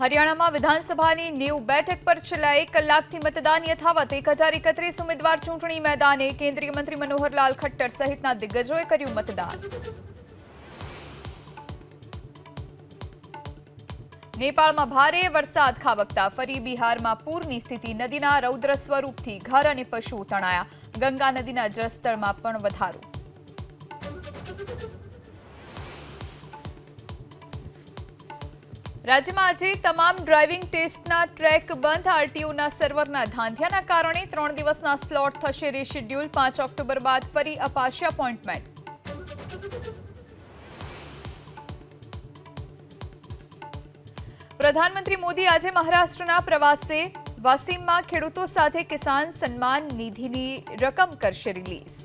હરિયાણામાં વિધાનસભાની 90 બેઠક પર છેલ્લા 1 કલાકથી મતદાન યથાવત 1031 ઉમેદવાર ચૂંટણી મેદાને કેન્દ્રીય મંત્રી મનોહરલાલ ખટ્ટર સહિતના દિગ્ગજોએ કર્યું મતદાન. નેપાળમાં ભારે વરસાદ ખાબકતા ફરી બિહારમાં પૂરની સ્થિતિ. નદીના રૌદ્ર સ્વરૂપથી ઘર અને પશુઓ તણાયા. ગંગા નદીના જળસ્તરમાં પણ વધારો. રાજ્યમાં આજે તમામ ડ્રાઇવિંગ ટેસ્ટના ટ્રેક બંધ. આરટીઓના સર્વરના ધાંધિયાના કારણે 3 દિવસના સ્લોટ થશે રીશેડ્યુલ. 5 ઓક્ટોબર બાદ ફરી અપાશે અપોઇન્ટમેન્ટ. પ્રધાનમંત્રી મોદી આજે મહારાષ્ટ્રના પ્રવાસે. વાસીમમાં ખેડૂતો સાથે કિસાન સન્માન નિધિની રકમ કરશે રિલીઝ.